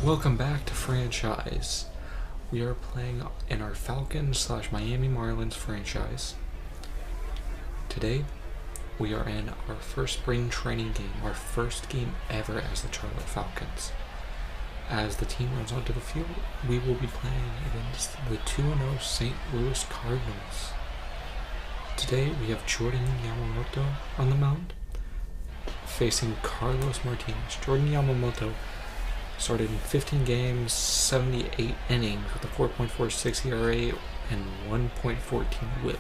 Welcome back to Franchise. We are playing in our Falcons / Miami Marlins franchise. Today, we are in our first spring training game, our first game ever as the Charlotte Falcons. As the team runs onto the field, we will be playing against the 2-0 St. Louis Cardinals. Today, we have Jordan Yamamoto on the mound, facing Carlos Martinez. Jordan Yamamoto started in 15 games, 78 innings with a 4.46 ERA and 1.14 whip,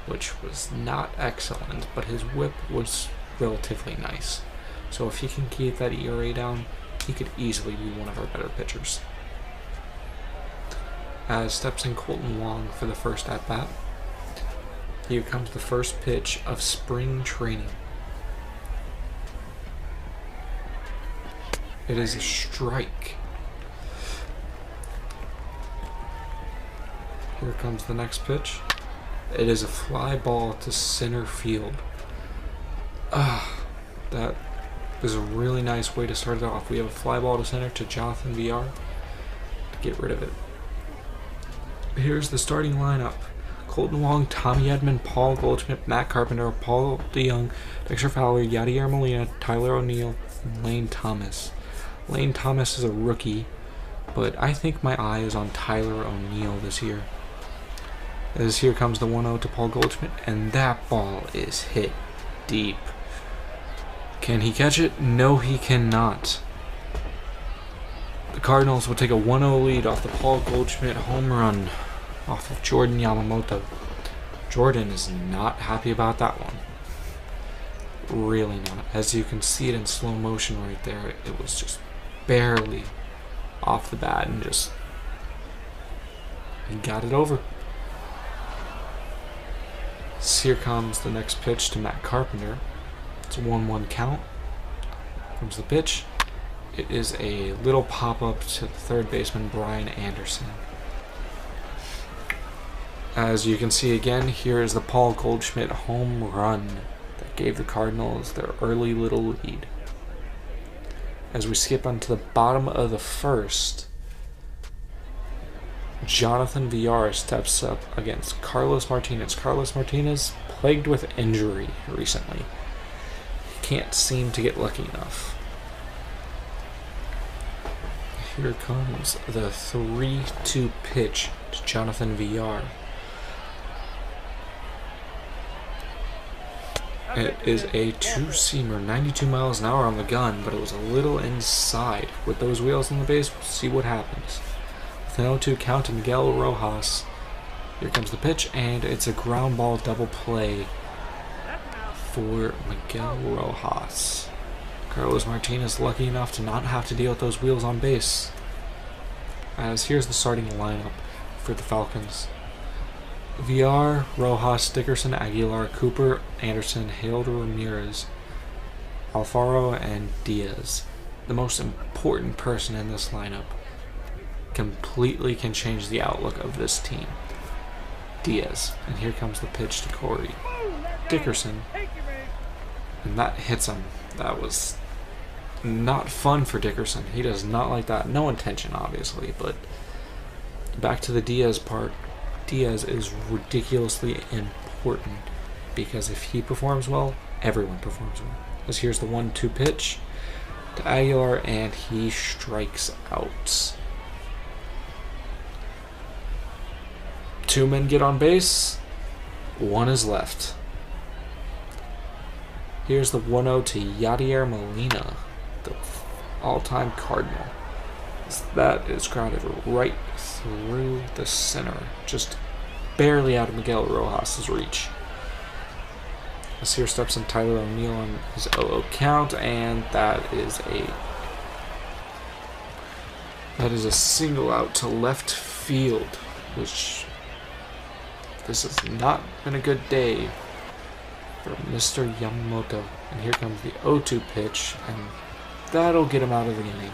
which was not excellent, but his whip was relatively nice. So if he can keep that ERA down, he could easily be one of our better pitchers. As steps in Kolten Wong for the first at-bat, here comes the first pitch of spring training. It is a strike. Here comes the next pitch. It is a fly ball to center field. That is a really nice way to start it off. We have a fly ball to center to Jonathan JeRKsTArr to get rid of it. Here's the starting lineup. Kolten Wong, Tommy Edman, Paul Goldschmidt, Matt Carpenter, Paul DeYoung, Dexter Fowler, JeRKsTArr Molina, Tyler O'Neill, and Lane Thomas. Lane Thomas is a rookie, but I think my eye is on Tyler O'Neill this year. As here comes the 1-0 to Paul Goldschmidt, and that ball is hit deep. Can he catch it? No, he cannot. The Cardinals will take a 1-0 lead off the Paul Goldschmidt home run off of Jordan Yamamoto. Jordan is not happy about that one. Really not. As you can see it in slow motion right there, it was just barely off the bat and just he got it over. So here comes the next pitch to Matt Carpenter. It's a 1-1 count. Comes the pitch. It is a little pop-up to the third baseman Brian Anderson. As you can see again, here is the Paul Goldschmidt home run that gave the Cardinals their early little lead. As we skip onto the bottom of the first, Jonathan JeRKsTArr steps up against Carlos Martinez. Carlos Martinez plagued with injury recently. He can't seem to get lucky enough. Here comes the 3-2 pitch to Jonathan JeRKsTArr. It is a two-seamer, 92 miles an hour on the gun, but it was a little inside. With those wheels on the base, we'll see what happens. With an 0-2 count to Miguel Rojas, here comes the pitch, and it's a ground ball double play for Miguel Rojas. Carlos Martinez lucky enough to not have to deal with those wheels on base. As here's the starting lineup for the Falcons. JeRKsTArr, Rojas, Dickerson, Aguilar, Cooper, Anderson, Hailed Ramirez, Alfaro, and Diaz. The most important person in this lineup completely can change the outlook of this team. Diaz. And here comes the pitch to Corey Dickerson. And that hits him. That was not fun for Dickerson. He does not like that. No intention, obviously, but back to the Diaz part. Diaz is ridiculously important because if he performs well, everyone performs well. As here's the 1-2 pitch to Aguilar, and he strikes out. Two men get on base, one is left. Here's the 1-0 to JeRKsTArr Molina, the all-time Cardinal. That is grounded right through the center, just barely out of Miguel Rojas' reach. As here steps in Tyler O'Neill on his 0-0 count, and that is a single out to left field, which this has not been a good day for Mr. Yamamoto. And here comes the 0-2 pitch, and that'll get him out of the inning.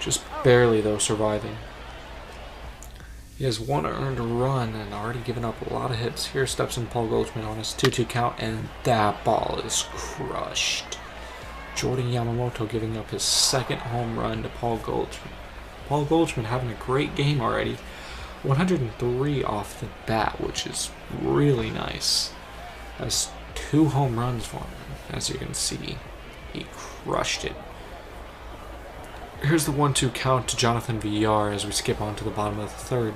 Just barely, though, surviving. He has one earned run and already given up a lot of hits. Here steps in Paul Goldschmidt on his 2-2 count, and that ball is crushed. Jordan Yamamoto giving up his second home run to Paul Goldschmidt. Paul Goldschmidt having a great game already. 103 off the bat, which is really nice. Has 2 home runs for him. As you can see, he crushed it. Here's the 1-2 count to Jonathan Villar as we skip on to the bottom of the 3rd.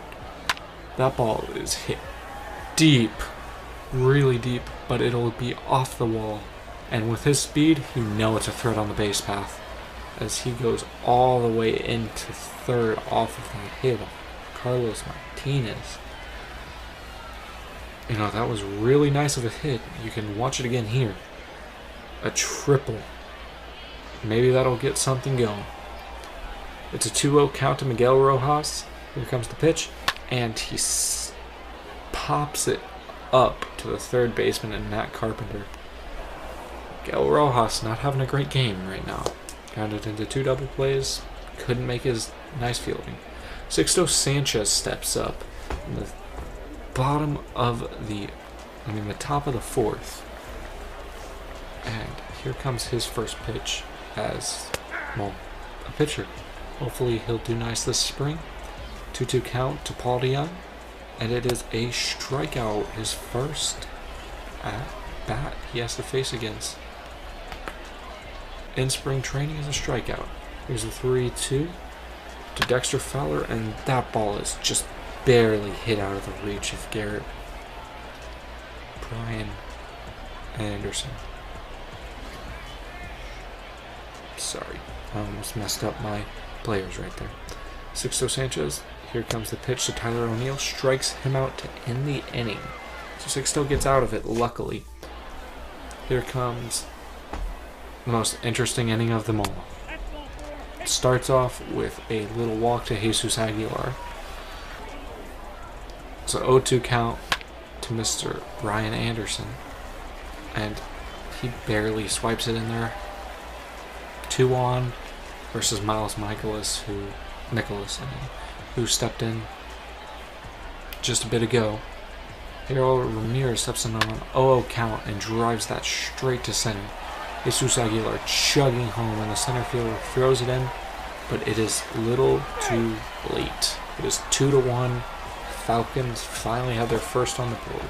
That ball is hit deep, really deep, but it'll be off the wall. And with his speed, you know it's a threat on the base path, as he goes all the way into 3rd off of that hit of Carlos Martinez. You know, that was really nice of a hit. You can watch it again here. A triple. Maybe that'll get something going. It's a 2-0 count to Miguel Rojas. Here comes the pitch, and he pops it up to the 3rd baseman and Matt Carpenter. Miguel Rojas not having a great game right now. Counted into 2 double plays. Couldn't make his nice fielding. Sixto Sanchez steps up in the bottom of the top of the 4th. And here comes his first pitch as, well, a pitcher. Hopefully he'll do nice this spring. 2-2 count to Paul DeYoung. And it is a strikeout, his first at bat he has to face against. In spring training is a strikeout. Here's a 3-2 to Dexter Fowler, and that ball is just barely hit out of the reach of Brian Anderson. Sorry, I almost messed up my players right there. Sixto Sanchez, here comes the pitch to Tyler O'Neill, strikes him out to end the inning. So Sixto gets out of it, luckily. Here comes the most interesting inning of them all. It starts off with a little walk to Jesus Aguilar. It's an 0-2 count to Mr. Brian Anderson, and he barely swipes it in there. 2 on versus Miles Nicholas, who stepped in just a bit ago. Harold Ramirez steps in on an 0-0 count and drives that straight to center. Jesus Aguilar chugging home, and the center fielder throws it in, but it is little too late. It is 2-1. Falcons finally have their first on the board,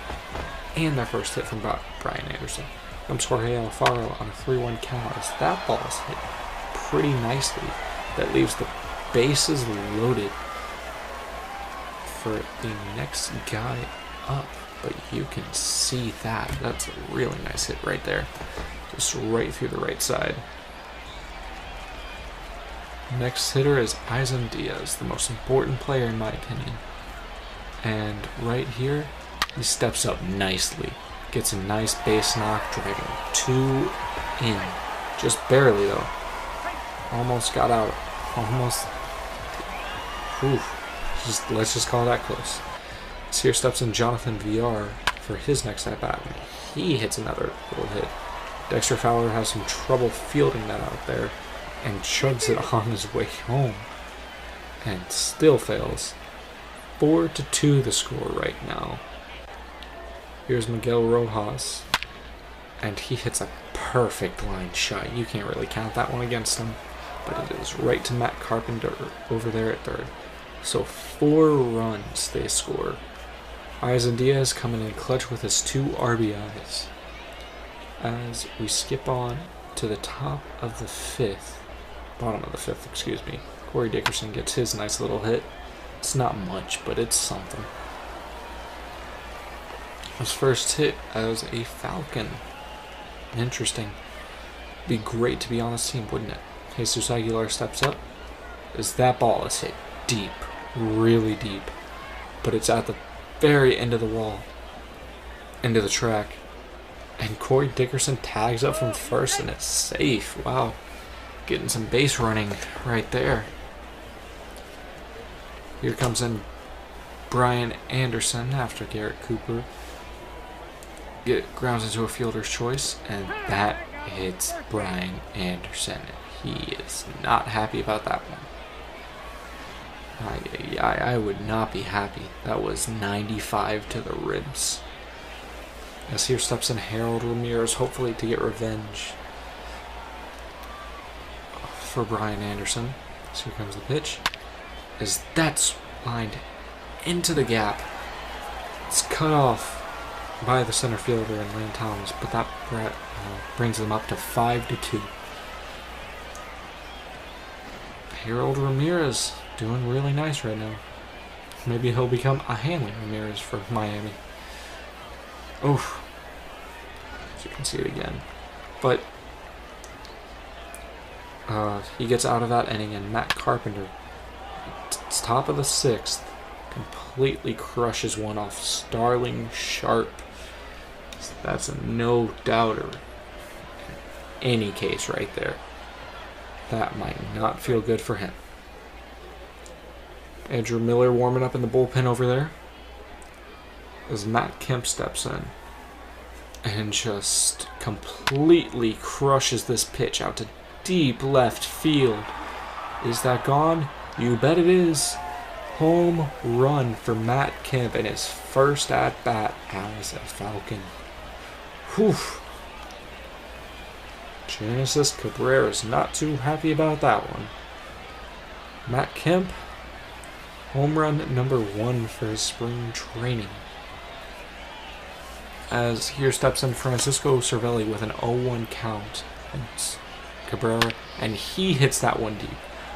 and their first hit from Brian Anderson. Comes Jorge Alfaro on a 3-1 count as that ball is hit pretty nicely. That leaves the bases loaded for the next guy up. But you can see that. That's a really nice hit right there. Just right through the right side. Next hitter is Isan Diaz, the most important player in my opinion. And right here, he steps up nicely. Gets a nice base knock, driving 2 in. Just barely though. Almost got out. Almost. Oof. Let's just call that close. So here steps in Jonathan Villar for his next at bat. He hits another little hit. Dexter Fowler has some trouble fielding that out there and chugs it on his way home. And still fails. 4-2 the score right now. Here's Miguel Rojas, and he hits a perfect line shot. You can't really count that one against him, but it is right to Matt Carpenter over there at 3rd. So 4 runs they score. Isan Diaz coming in clutch with his 2 RBIs. As we skip on to the top of the 5th, bottom of the 5th, excuse me, Corey Dickerson gets his nice little hit. It's not much, but it's something. His first hit as a Falcon. Interesting. Be great to be on this team, wouldn't it? Jesus Aguilar steps up. As that ball is hit deep, really deep. But it's at the very end of the wall. End of the track. And Corey Dickerson tags up from first, and it's safe. Wow. Getting some base running right there. Here comes in Brian Anderson after Garrett Cooper grounds into a fielder's choice, and that hits Brian Anderson. He is not happy about that one. I would not be happy. That was 95 to the ribs. As here steps in Harold Ramirez, hopefully to get revenge for Brian Anderson. So here comes the pitch. as that's lined into the gap. It's cut off by the center fielder and Lane Thomas, but that brings them up to 5-2. Harold Ramirez doing really nice right now. Maybe he'll become a Hanley Ramirez for Miami. Oof. As you can see it again. But he gets out of that inning, and Matt Carpenter, top of the 6th, completely crushes one off Starling Sharp. That's a no-doubter in any case right there. That might not feel good for him. Andrew Miller warming up in the bullpen over there as Matt Kemp steps in and just completely crushes this pitch out to deep left field. Is that gone? You bet it is. Home run for Matt Kemp in his first at-bat as a Falcon. Whew. JeRKsTArr is not too happy about that one. Matt Kemp, home run number 1 for his spring training. As here steps in Francisco Cervelli with an 0-1 count. It's Cabrera, and he hits that one deep.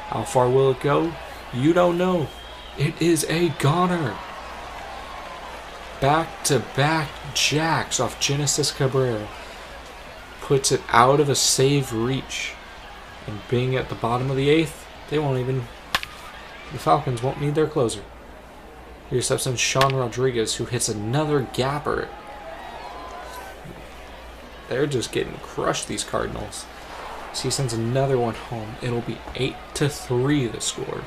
How far will it go? You don't know. It is a goner. Back-to-back jacks off JeRKsTArr. Puts it out of a save reach. And being at the bottom of the 8th, the Falcons won't need their closer. Here steps in Sean Rodriguez, who hits another gapper. They're just getting crushed, these Cardinals. So he sends another one home. It'll be 8-3 the score.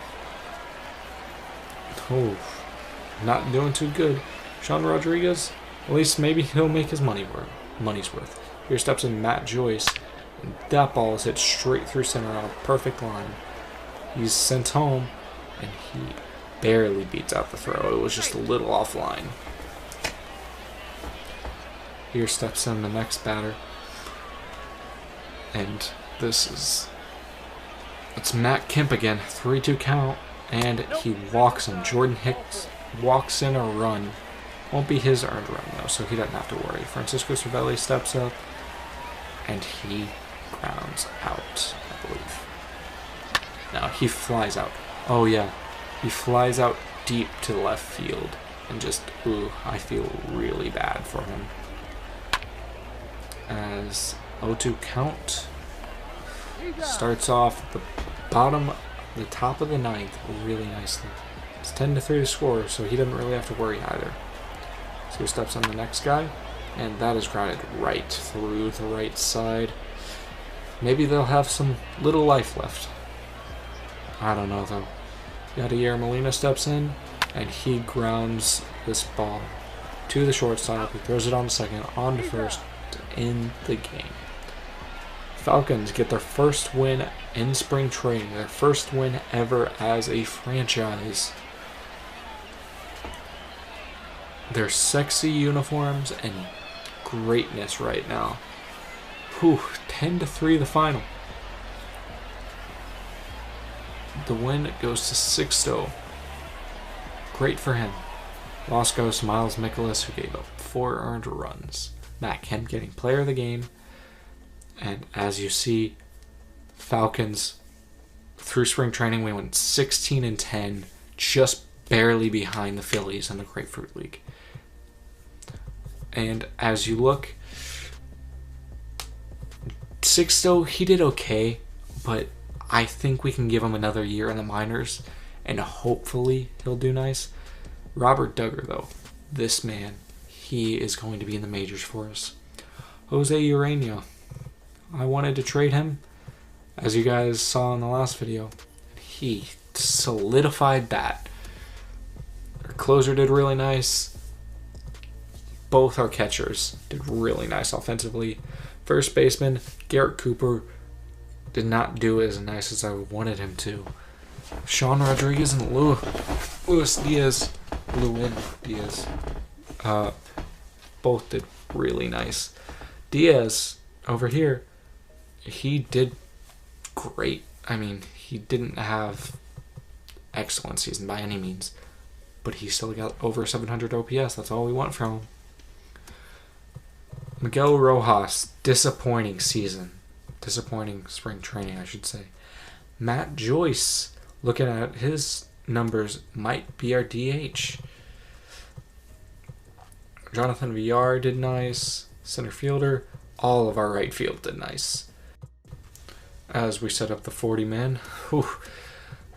Oh, not doing too good. Sean Rodriguez, at least maybe he'll make his money's worth. Here steps in Matt Joyce, and that ball is hit straight through center on a perfect line. He's sent home, and he barely beats out the throw. It was just a little offline. Here steps in the next batter, and it's Matt Kemp again, 3-2 count, and he walks him. Jordan Hicks walks in a run. Won't be his earned run though, so he doesn't have to worry. Francisco Cervelli steps up, and he grounds out, I believe. Now he flies out. Oh yeah, he flies out deep to left field, and just, ooh, I feel really bad for him. As 0-2 count starts off the top of the 9th really nicely. It's 10-3 to score, so he doesn't really have to worry either. So he steps on the next guy, and that is grounded right through the right side. Maybe they'll have some little life left. I don't know though. Yadier Molina steps in, and he grounds this ball to the shortstop. He throws it on to second, on to first to end the game. Falcons get their first win in spring training, their first win ever as a franchise. Their sexy uniforms and greatness right now. Whew, 10-3 the final. The win goes to Sixto. Great for him. Loss goes to Miles Mikolas, who gave up 4 earned runs. Matt Kemp getting player of the game. And as you see, Falcons, through spring training, we went 16-10, just barely behind the Phillies in the Grapefruit League. And as you look, Sixto, he did okay, but I think we can give him another year in the minors, and hopefully he'll do nice. Robert Duggar, though, this man, he is going to be in the majors for us. Jose Urena, I wanted to trade him, as you guys saw in the last video. He solidified that. Our closer did really nice. Both our catchers did really nice offensively. First baseman, Garrett Cooper, did not do as nice as I wanted him to. Sean Rodriguez and Luis Diaz, both did really nice. Diaz, over here, he did great. I mean, he didn't have excellent season by any means, but he still got over 700 OPS. That's all we want from him. Miguel Rojas, disappointing season. Disappointing spring training, I should say. Matt Joyce, looking at his numbers, might be our DH. Jonathan Villar did nice. Center fielder. All of our right field did nice. As we set up the 40-man,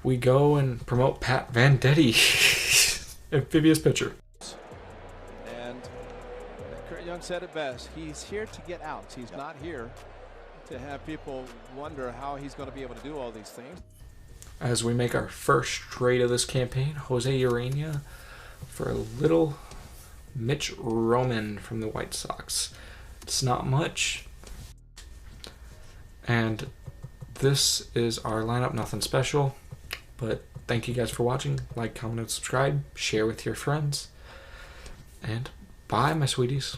we go and promote Pat Venditti, amphibious pitcher. And Kurt Young said it best. He's here to get outs. He's not here to have people wonder how he's going to be able to do all these things. As we make our first trade of this campaign, Jose Urena for a little Mitch Roman from the White Sox. It's not much. And this is our lineup, nothing special. But thank you guys for watching. Like, comment, and subscribe. Share with your friends. And bye, my sweeties.